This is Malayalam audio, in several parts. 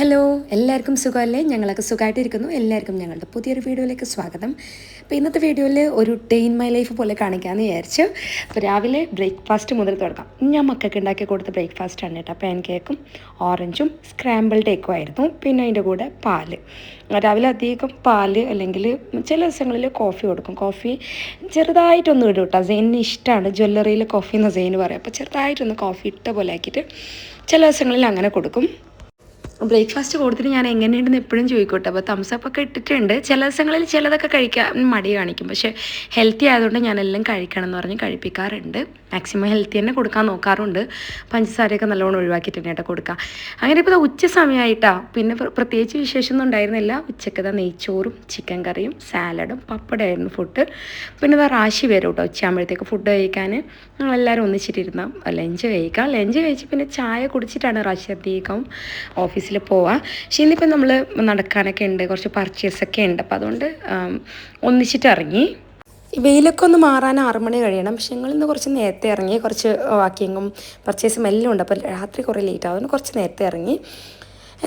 ഹലോ, എല്ലാവർക്കും സുഖമല്ലേ? ഞങ്ങളൊക്കെ സുഖമായിട്ടിരിക്കുന്നു. എല്ലാവർക്കും ഞങ്ങളുടെ പുതിയൊരു വീഡിയോയിലേക്ക് സ്വാഗതം. അപ്പോൾ ഇന്നത്തെ വീഡിയോയിൽ ഒരു ഡേ ഇൻ മൈ ലൈഫ് പോലെ കാണിക്കാമെന്ന് വിചാരിച്ചു. അപ്പോൾ രാവിലെ ബ്രേക്ക്ഫാസ്റ്റ് മുതൽ തുടങ്ങാം. ഞാൻ മക്കൾക്ക് ഉണ്ടാക്കി കൊടുത്ത ബ്രേക്ക്ഫാസ്റ്റാണ് കേട്ടോ. പാൻ കേക്കും ഓറഞ്ചും സ്ക്രാമ്പിൾഡ് എഗ്ഗും ആയിരുന്നു. പിന്നെ അതിൻ്റെ കൂടെ പാല്. രാവിലെ അധികം പാല് അല്ലെങ്കിൽ ചില ദിവസങ്ങളിൽ കോഫി കൊടുക്കും. കോഫി ചെറുതായിട്ടൊന്നും ഇടും കേട്ടോ. സെയിനിന് ഇഷ്ടമാണ് ജ്വല്ലറിയിൽ കോഫി എന്ന് സെയിന് പറയും. അപ്പോൾ ചെറുതായിട്ടൊന്ന് കോഫി ഇട്ട പോലെ ആക്കിയിട്ട് ചില ദിവസങ്ങളിൽ അങ്ങനെ കൊടുക്കും. ബ്രേക്ക്ഫാസ്റ്റ് കൊടുത്തിട്ട് ഞാൻ എങ്ങനെയുണ്ടെന്ന് എപ്പോഴും ചോദിക്കട്ടെ. അപ്പോൾ തംസപ്പൊക്കെ ഇട്ടിട്ടുണ്ട്. ചില ദിവസങ്ങളിൽ ചിലതൊക്കെ കഴിക്കാൻ മടി കാണിക്കും, പക്ഷേ ഹെൽത്തി ആയതുകൊണ്ട് ഞാനെല്ലാം കഴിക്കണം എന്ന് പറഞ്ഞ് കഴിപ്പിക്കാറുണ്ട്. മാക്സിമം ഹെൽത്തി തന്നെ കൊടുക്കാൻ നോക്കാറുണ്ട്. പഞ്ചസാരയൊക്കെ നല്ലോണം ഒഴിവാക്കിയിട്ട് തന്നെ കേട്ടോ കൊടുക്കുക. അങ്ങനെ ഇപ്പോൾ ഉച്ച സമയമായിട്ടാണ്. പിന്നെ പ്രത്യേകിച്ച് വിശേഷമൊന്നും ഉണ്ടായിരുന്നില്ല. ഉച്ചക്കത്തെ നെയ്ച്ചോറും ചിക്കൻ കറിയും സാലഡും പപ്പടമായിരുന്നു ഫുഡ്. പിന്നെ റാശി വരും കേട്ടോ ഉച്ചയാകുമ്പോഴത്തേക്ക് ഫുഡ് കഴിക്കാൻ. ഞങ്ങളെല്ലാവരും ഒന്നിച്ചിട്ടിരുന്ന ലഞ്ച് കഴിക്കാം. ലഞ്ച് കഴിച്ച് പിന്നെ ചായ കുടിച്ചിട്ടാണ് റാശി അധികം ഓഫീസിൽ പോവാം. പക്ഷേ ഇന്നിപ്പോൾ നമ്മൾ നടക്കാനൊക്കെ ഉണ്ട്, കുറച്ച് പർച്ചേസൊക്കെ ഉണ്ട്. അപ്പോൾ അതുകൊണ്ട് ഒന്നിച്ചിട്ട് ഇറങ്ങി. വെയിലൊക്കെ ഒന്ന് മാറാൻ 6 മണി കഴിയണം. പക്ഷെ ഞങ്ങളിന്ന് കുറച്ച് നേരത്തെ ഇറങ്ങി. കുറച്ച് വാക്കിങ്ങും പർച്ചേസും എല്ലാം ഉണ്ട്. അപ്പോൾ രാത്രി കുറേ ലേറ്റ് ആവും. കുറച്ച് നേരത്തെ ഇറങ്ങി.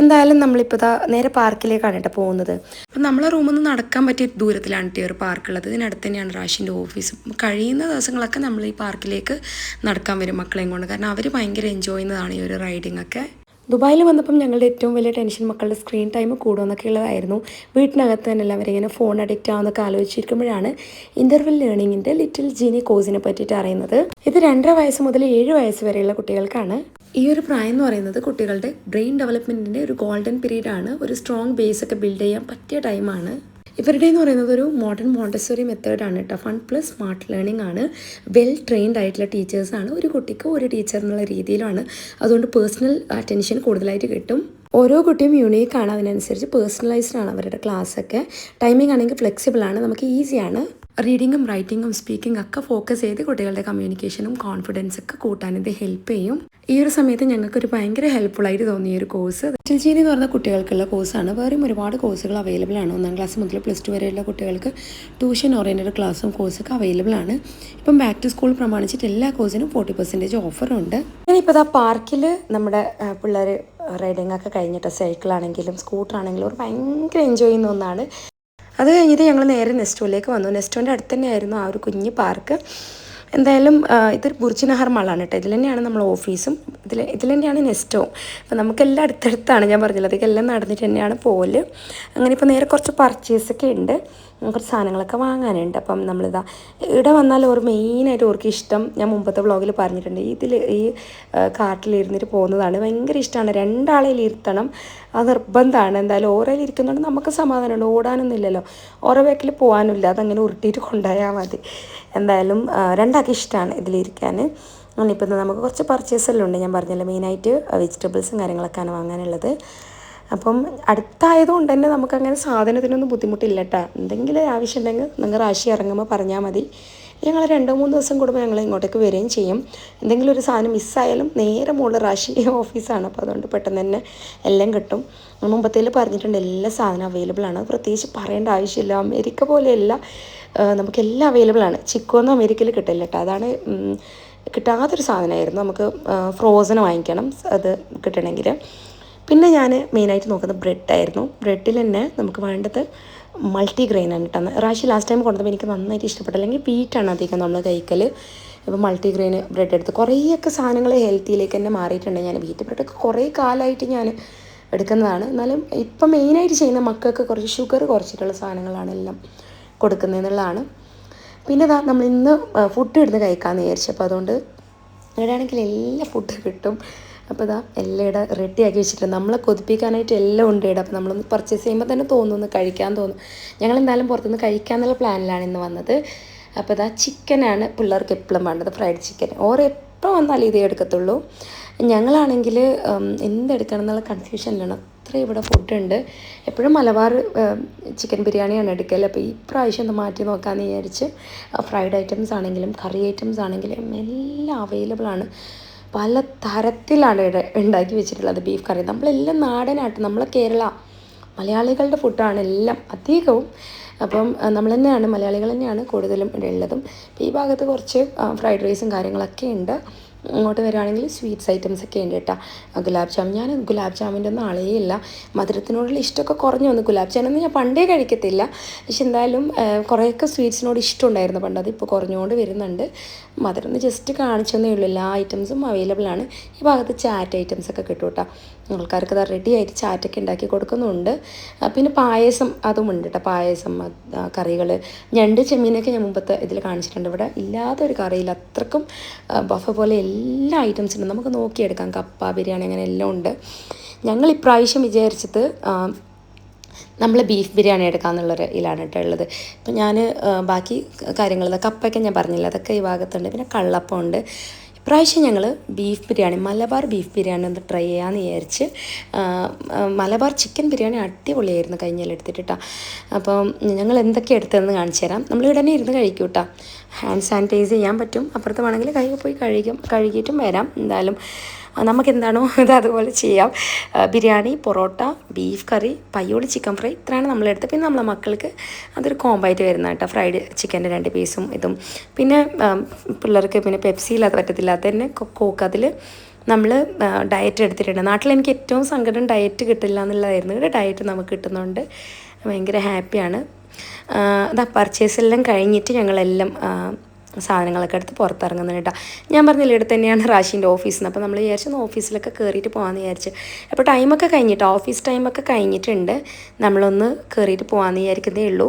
എന്തായാലും നമ്മളിപ്പോൾ നേരെ പാർക്കിലേക്കാണ് കേട്ടോ പോകുന്നത്. അപ്പം നമ്മളെ റൂമിൽ നിന്ന് നടക്കാൻ പറ്റിയ ദൂരത്തിലാണ് ഈ ഒരു പാർക്കുള്ളത്. ഇതിനടുത്ത് തന്നെയാണ് റാഷിൻ്റെ ഓഫീസും. കഴിയുന്ന ദിവസങ്ങളൊക്കെ നമ്മൾ ഈ പാർക്കിലേക്ക് നടക്കാൻ വരും മക്കളെയും കൊണ്ട്. കാരണം അവർ ഭയങ്കര എൻജോയ് ചെയ്യുന്നതാണ് ഈ ഒരു റൈഡിങ് ഒക്കെ. ദുബായിൽ വന്നപ്പം ഞങ്ങളുടെ ഏറ്റവും വലിയ ടെൻഷൻ മക്കളുടെ സ്ക്രീൻ ടൈം കൂടുമെന്നൊക്കെ ഉള്ളതായിരുന്നു. വീട്ടിനകത്ത് തന്നെ അവരിങ്ങനെ ഫോൺ അഡിക്റ്റ് ആവുന്നൊക്കെ ആലോചിച്ചിരിക്കുമ്പോഴാണ് ഇൻ്റർവെൽ ലേണിങ്ങിൻ്റെ ലിറ്റിൽ ജീനി കോഴ്സിനെ പറ്റിയിട്ട് അറിയുന്നത്. ഇത് 2.5 വയസ്സ് മുതൽ 7 വയസ്സ് വരെയുള്ള കുട്ടികൾക്കാണ്. ഈ ഒരു പ്രായം എന്ന് പറയുന്നത് കുട്ടികളുടെ ബ്രെയിൻ ഡെവലപ്മെൻറ്റിൻ്റെ ഒരു ഗോൾഡൻ പീരീഡാണ്. ഒരു സ്ട്രോങ് ബേസ് ഒക്കെ ബിൽഡ് ചെയ്യാൻ പറ്റിയ ടൈമാണ്. ഇവരുടെ എന്ന് പറയുന്നത് ഒരു മോഡേൺ മോണ്ടസറി മെത്തേഡാണ് കേട്ടോ. ഫൺ പ്ലസ് സ്മാർട്ട് ലേണിംഗ് ആണ്. വെൽ ട്രെയിൻഡ് ആയിട്ടുള്ള ടീച്ചേഴ്സാണ്. ഒരു കുട്ടിക്ക് ഒരു ടീച്ചർ എന്നുള്ള രീതിയിലാണ്. അതുകൊണ്ട് പേഴ്സണൽ അറ്റൻഷൻ കൂടുതലായിട്ട് കിട്ടും. ഓരോ കുട്ടിയും യൂണീക്കാണ്. അതിനനുസരിച്ച് പേഴ്സണലൈസ്ഡ് ആണ് അവരുടെ ക്ലാസ്സൊക്കെ. ടൈമിംഗ് ആണെങ്കിൽ ഫ്ലെക്സിബിൾ ആണ്. നമുക്ക് ഈസിയാണ്. റീഡിങ്ങും റൈറ്റിങ്ങും സ്പീക്കിംഗ് ഒക്കെ ഫോക്കസ് ചെയ്ത് കുട്ടികളുടെ കമ്മ്യൂണിക്കേഷനും കോൺഫിഡൻസൊക്കെ കൂട്ടാൻ ഇത് ഹെൽപ്പ് ചെയ്യും. ഈ ഒരു സമയത്ത് ഞങ്ങൾക്കൊരു ഭയങ്കര ഹെൽപ്ഫുള്ളായിട്ട് തോന്നിയ ഒരു കോഴ്സ് ലിറ്റിൽ ജീനി എന്ന് പറഞ്ഞ കുട്ടികൾക്കുള്ള കോഴ്സാണ്. വേറെയും ഒരുപാട് കോഴ്സുകൾ അവൈലബിൾ ആണ്. 1ാം ക്ലാസ് മുതൽ +2 വരെയുള്ള കുട്ടികൾക്ക് ട്യൂഷൻ ഓറിയൻറ്റഡ് ക്ലാസ്സും കോഴ്സൊക്കെ അവൈലബിൾ ആണ്. ഇപ്പം ബാക്ക് ടു സ്കൂൾ പ്രമാണിച്ചിട്ട് എല്ലാ കോഴ്സിനും 40% ഓഫറുണ്ട്. ഞാനിപ്പോൾ പാർക്കിൽ നമ്മുടെ പിള്ളേർ റൈഡിങ് ഒക്കെ കഴിഞ്ഞിട്ട് സൈക്കിളാണെങ്കിലും സ്കൂട്ടറാണെങ്കിലും ഒരു ഭയങ്കര എൻജോയ് ചെയ്യുന്ന ഒന്നാണ്. അത് കഴിഞ്ഞിട്ട് ഞങ്ങൾ നേരെ നെസ്റ്റോയിലേക്ക് വന്നു. നെസ്റ്റോൻ്റെ അടുത്ത് തന്നെയായിരുന്നു ആ ഒരു കുഞ്ഞ് പാർക്ക്. എന്തായാലും ഇതൊരു ബുർജ് നഹർ മാളാണ് കേട്ടോ. ഇതിൽ തന്നെയാണ് നമ്മൾ ഓഫീസും ഇതിൽ തന്നെയാണ് നെസ്റ്റവും. അപ്പോൾ നമുക്കെല്ലാം അടുത്തടുത്താണ്. ഞാൻ പറഞ്ഞില്ല, അതൊക്കെല്ലാം നടന്നിട്ട് തന്നെയാണ് പോകല്. അങ്ങനെ ഇപ്പോൾ നേരെ കുറച്ച് പർച്ചേസൊക്കെ ഉണ്ട്. കുറച്ച് സാധനങ്ങളൊക്കെ വാങ്ങാനുണ്ട്. അപ്പം ഇവിടെ വന്നാൽ മെയിനായിട്ട് ഓർക്ക് ഇഷ്ടം, ഞാൻ മുമ്പത്തെ വ്ളോഗിൽ പറഞ്ഞിട്ടുണ്ട്, ഈ കാട്ടിലിരുന്നിട്ട് പോകുന്നതാണ്. ഭയങ്കര ഇഷ്ടമാണ്. 2 ആളെയിൽ ഇരുത്തണം, അത് നിർബന്ധമാണ്. എന്തായാലും ഓരോയിൽ ഇരിക്കുന്നതുകൊണ്ട് നമുക്ക് സമാധാനമുണ്ട്. ഓടാനൊന്നും ഇല്ലല്ലോ, ഓരോ ബാക്കിൽ പോകാനുമില്ല. അതങ്ങനെ ഉരുട്ടിയിട്ട് കൊണ്ടുപോയാൽ മതി. എന്തായാലും 2 ആൾക്ക് ഇഷ്ടമാണ് ഇതിലിരിക്കാൻ. ഇപ്പം നമുക്ക് കുറച്ച് പർച്ചേസെല്ലാം ഉണ്ട്. ഞാൻ പറഞ്ഞല്ലോ, മെയിനായിട്ട് വെജിറ്റബിൾസും കാര്യങ്ങളൊക്കെയാണ് വാങ്ങാനുള്ളത്. അപ്പം അടുത്തായതുകൊണ്ട് തന്നെ നമുക്കങ്ങനെ സാധനത്തിനൊന്നും ബുദ്ധിമുട്ടില്ല കേട്ടോ. എന്തെങ്കിലും ആവശ്യം ഉണ്ടെങ്കിൽ നിങ്ങൾ റാശി ഇറങ്ങുമ്പോൾ പറഞ്ഞാൽ മതി. ഞങ്ങൾ 2-3 ദിവസം കൂടുമ്പോൾ ഞങ്ങൾ ഇങ്ങോട്ടേക്ക് വരികയും ചെയ്യും. എന്തെങ്കിലും ഒരു സാധനം മിസ്സായാലും നേരെ മുകളിൽ റാശി ഓഫീസാണ്. അപ്പോൾ അതുകൊണ്ട് പെട്ടെന്ന് തന്നെ എല്ലാം കിട്ടും. മുമ്പത്തേൽ പറഞ്ഞിട്ടുണ്ട്, എല്ലാ സാധനവും അവൈലബിൾ ആണ്. പ്രത്യേകിച്ച് പറയേണ്ട ആവശ്യമില്ല. അമേരിക്ക പോലെയല്ല, നമുക്കെല്ലാം അവൈലബിൾ ആണ്. ചിക്കോന്നും അമേരിക്കയിൽ കിട്ടില്ല കേട്ടോ. അതാണ് കിട്ടാത്തൊരു സാധനമായിരുന്നു. നമുക്ക് ഫ്രോസൺ വാങ്ങിക്കണം അത് കിട്ടണമെങ്കിൽ. പിന്നെ ഞാൻ മെയിനായിട്ട് നോക്കുന്നത് ബ്രെഡായിരുന്നു. ബ്രെഡിൽ തന്നെ നമുക്ക് വേണ്ടത് മൾട്ടി ഗ്രെയിനാണ് കിട്ടുന്നത്. റാശി ലാസ്റ്റ് ടൈം കൊണ്ടുവന്നപ്പോൾ എനിക്ക് നന്നായിട്ട് ഇഷ്ടപ്പെട്ടു. അല്ലെങ്കിൽ വീറ്റാണ് അധികം നമ്മൾ കഴിക്കൽ. ഇപ്പോൾ മൾട്ടി ഗ്രെയിൻ ബ്രെഡ് എടുത്ത് കുറേയൊക്കെ സാധനങ്ങൾ ഹെൽത്തിയിലേക്ക് തന്നെ മാറിയിട്ടുണ്ട്. ഞാൻ വീറ്റ് ബ്രെഡൊക്കെ കുറേ കാലമായിട്ട് ഞാൻ എടുക്കുന്നതാണ്. എന്നാലും ഇപ്പം മെയിനായിട്ട് ചെയ്യുന്ന മക്കൾക്ക് കുറച്ച് ഷുഗർ കുറച്ചിട്ടുള്ള സാധനങ്ങളാണ് എല്ലാം കൊടുക്കുന്നതെന്നുള്ളതാണ്. പിന്നെ നമ്മൾ ഇന്ന് ഫുഡ് ഇടുന്ന് കഴിക്കാമെന്ന് വിചാരിച്ചപ്പോൾ അതുകൊണ്ട് ഇവിടെയാണെങ്കിൽ എല്ലാ ഫുഡ് കിട്ടും. അപ്പോൾ എല്ലാം റെഡിയാക്കി വെച്ചിട്ടുണ്ട്. നമ്മളെ കൊതിപ്പിക്കാനായിട്ട് എല്ലാം ഉണ്ട് ഇവിടെ. അപ്പോൾ നമ്മളൊന്ന് പർച്ചേസ് ചെയ്യുമ്പോൾ തന്നെ തോന്നുന്നു, കഴിക്കാൻ തോന്നും. ഞങ്ങളെന്തായാലും പുറത്തുനിന്ന് കഴിക്കാമെന്നുള്ള പ്ലാനിലാണ് ഇന്ന് വന്നത്. അപ്പോൾ ചിക്കനാണ് പിള്ളേർക്ക് എപ്പോഴും വേണ്ടത്, ഫ്രൈഡ് ചിക്കൻ. എപ്പോൾ വന്നാലും ഇതേ എടുക്കത്തുള്ളൂ. ഞങ്ങളാണെങ്കിൽ എന്തെടുക്കണം എന്നുള്ള കൺഫ്യൂഷനിലാണ്. അത്ര ഇവിടെ ഫുഡുണ്ട്. എപ്പോഴും മലബാർ ചിക്കൻ ബിരിയാണിയാണ് എടുക്കൽ. അപ്പോൾ ഈ പ്രാവശ്യം ഒന്ന് മാറ്റി നോക്കാമെന്ന് വിചാരിച്ച് ഫ്രൈഡ് ഐറ്റംസ് ആണെങ്കിലും കറി ഐറ്റംസ് ആണെങ്കിലും എല്ലാം അവൈലബിൾ ആണ്. പല തരത്തിലാണ് ഇവിടെ ഉണ്ടാക്കി വെച്ചിട്ടുള്ളത്. ബീഫ് കറി നമ്മളെല്ലാം നാടനായിട്ട്, നമ്മളെ കേരള മലയാളികളുടെ ഫുഡാണ് എല്ലാം അധികവും. അപ്പം നമ്മൾ തന്നെയാണ്, മലയാളികൾ തന്നെയാണ് കൂടുതലും ഇവിടെ ഉള്ളതും. അപ്പോൾ ഈ ഭാഗത്ത് കുറച്ച് ഫ്രൈഡ് റൈസും കാര്യങ്ങളൊക്കെ ഉണ്ട്. ഇങ്ങോട്ട് വരുവാണെങ്കിൽ സ്വീറ്റ്സ് ഐറ്റംസ് ഒക്കെ ഉണ്ട് കേട്ടോ. ഗുലാബ് ജാമുൻ, ഞാൻ ഗുലാബ് ജാമുൻ്റെ ഒന്നും ആളേയില്ല. മധുരത്തിനോടുള്ള ഇഷ്ടമൊക്കെ കുറഞ്ഞു വന്നു. ഗുലാബ് ജാമുൻ ഞാൻ പണ്ടേ കഴിക്കത്തില്ല, പക്ഷെ എന്തായാലും കുറേയൊക്കെ സ്വീറ്റ്സിനോട് ഇഷ്ടമുണ്ടായിരുന്നു പണ്ട്. അതിപ്പോൾ കുറഞ്ഞുകൊണ്ട് വരുന്നുണ്ട്. മധുരം ജസ്റ്റ് കാണിച്ചെന്നേ ഉള്ളൂ. എല്ലാ ഐറ്റംസും അവൈലബിൾ ആണ്. ഈ ഭാഗത്ത് ചാറ്റ് ഐറ്റംസ് ഒക്കെ കിട്ടും കേട്ടോ. ആൾക്കാർക്ക് അത് റെഡി ആയിട്ട് ചാറ്റൊക്കെ ഉണ്ടാക്കി കൊടുക്കുന്നുണ്ട്. പിന്നെ പായസം അതും ഉണ്ട് കേട്ടോ. പായസം, കറികൾ, ഞണ്ട് ചെമ്മീനൊക്കെ ഞാൻ മുമ്പത്തെ ഇതിൽ കാണിച്ചിട്ടുണ്ട്. ഇവിടെ ഇല്ലാത്തൊരു കറിയില്ല, അത്രക്കും ബഫ പോലെ എല്ലാ ഐറ്റംസും ഉണ്ട്. നമുക്ക് നോക്കിയെടുക്കാം. കപ്പ ബിരിയാണി അങ്ങനെ എല്ലാം ഉണ്ട്. ഞങ്ങൾ ഇപ്രാവശ്യം വിചാരിച്ചത് നമ്മൾ ബീഫ് ബിരിയാണി എടുക്കാമെന്നുള്ളൊരു ഇതിലാണ് കേട്ടോ ഉള്ളത്. ഇപ്പം ഞാൻ ബാക്കി കാര്യങ്ങൾ കപ്പയൊക്കെ ഞാൻ പറഞ്ഞില്ല, അതൊക്കെ ഈ ഭാഗത്തുണ്ട്. പിന്നെ കള്ളപ്പം ഉണ്ട്. ഇപ്രാവശ്യം ഞങ്ങൾ ബീഫ് ബിരിയാണി, മലബാർ ബീഫ് ബിരിയാണി ഒന്ന് ട്രൈ ചെയ്യാമെന്ന് വിചാരിച്ച്. മലബാർ ചിക്കൻ ബിരിയാണി അടിപൊളിയായിരുന്നു കഴിഞ്ഞാൽ എടുത്തിട്ടാ. അപ്പം ഞങ്ങൾ എന്തൊക്കെ എടുത്തതെന്ന് കാണിച്ചു തരാം. നമ്മളിവിടെ തന്നെ ഇരുന്ന് കഴിക്കും കേട്ടോ. ഹാൻഡ് സാനിറ്റൈസ് ചെയ്യാൻ പറ്റും. അപ്പുറത്ത് വേണമെങ്കിൽ കൈ പോയി കഴുകിയിട്ടും വരാം. എന്തായാലും നമുക്കെന്താണോ ഇത് അതുപോലെ ചെയ്യാം. ബിരിയാണി, പൊറോട്ട, ബീഫ് കറി, പയ്യോളി ചിക്കൻ ഫ്രൈ, ഇത്രയാണ് നമ്മളെടുത്ത്. പിന്നെ നമ്മളെ മക്കൾക്ക് അതൊരു കോമ്പായിട്ട് വരുന്ന കേട്ടോ. ഫ്രൈഡ് ചിക്കൻ്റെ 2 പീസും ഇതും. പിന്നെ പിള്ളേർക്ക് പിന്നെ പെപ്സിയില്ലാതെ പറ്റത്തില്ലാത്ത തന്നെ കോക്ക്. അതിൽ നമ്മൾ ഡയറ്റ് എടുത്തിട്ടുണ്ട്. നാട്ടിൽ എനിക്ക് ഏറ്റവും സങ്കടം ഡയറ്റ് കിട്ടില്ല എന്നുള്ളതായിരുന്നു. ഇവിടെ ഡയറ്റ് നമുക്ക് കിട്ടുന്നുണ്ട്, ഭയങ്കര ഹാപ്പിയാണ്. അതാ പർച്ചേസ് എല്ലാം കഴിഞ്ഞിട്ട് ഞങ്ങളെല്ലാം സാധനങ്ങളൊക്കെ എടുത്ത് പുറത്തിറങ്ങുന്നുണ്ട് കേട്ടോ. ഞാൻ പറഞ്ഞില്ല, ഇവിടെ തന്നെയാണ് റാഷിൻ്റെ ഓഫീസിൽ നിന്ന്. അപ്പോൾ നമ്മൾ വിചാരിച്ചു ഓഫീസിലൊക്കെ കയറിയിട്ട് പോകാമെന്ന് വിചാരിച്ചു. അപ്പോൾ ടൈമൊക്കെ കഴിഞ്ഞിട്ട്, ഓഫീസ് ടൈമൊക്കെ കഴിഞ്ഞിട്ടുണ്ട്. നമ്മളൊന്ന് കയറിയിട്ട് പോകാമെന്ന് വിചാരിക്കുന്നതേ ഉള്ളൂ.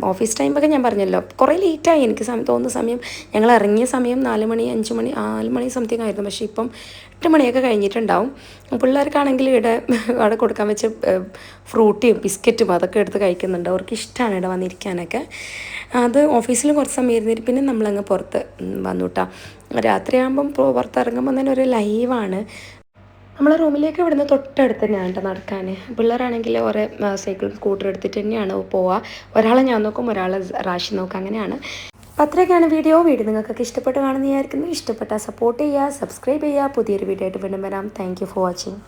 ഓഫീസ് ടൈമൊക്കെ ഞാൻ പറഞ്ഞല്ലോ, കുറേ ലേറ്റായി എനിക്ക് തോന്നുന്ന സമയം. ഞങ്ങൾ ഇറങ്ങിയ സമയം 4 മണി സംതിങ് ആയിരുന്നു. പക്ഷേ ഇപ്പം 8 മണിയൊക്കെ കഴിഞ്ഞിട്ടുണ്ടാവും. പിള്ളേർക്കാണെങ്കിൽ അവിടെ കൊടുക്കാൻ വെച്ച ഫ്രൂട്ടിയും ബിസ്ക്കറ്റും അതൊക്കെ എടുത്ത് കഴിക്കുന്നുണ്ട്. അവർക്ക് ഇഷ്ടമാണ് ഇവിടെ വന്നിരിക്കാനൊക്കെ. അത് ഓഫീസിൽ കുറച്ച് സമയം ഇരുന്നിട്ട് പിന്നെ നമ്മളങ്ങ് പുറത്ത് വന്നു കേട്ടോ. രാത്രിയാകുമ്പം പുറത്തിറങ്ങുമ്പോൾ തന്നെ ഒരു ലൈവാണ്. നമ്മളെ റൂമിലേക്ക് ഇവിടുന്ന് തൊട്ടടുത്ത് തന്നെയാണ് കേട്ടോ നടക്കാൻ. പിള്ളേരാണെങ്കിൽ ഓരോ സൈക്കിൾ സ്കൂട്ടർ എടുത്തിട്ട് തന്നെയാണ് പോവുക. ഒരാളെ ഞാൻ നോക്കും, ഒരാളെ റാഷി നോക്കും, അങ്ങനെയാണ്. അപ്പോൾ അത്രയൊക്കെയാണ് വീഡിയോ നിങ്ങൾക്കൊക്കെ ഇഷ്ടപ്പെട്ട് കാണുന്നതായിരിക്കുന്നു. ഇഷ്ടപ്പെട്ടാൽ സപ്പോർട്ട് ചെയ്യുക, സബ്സ്ക്രൈബ് ചെയ്യുക. പുതിയൊരു വീഡിയോ ആയിട്ട് വീണ്ടും വരാം. Thank you for watching.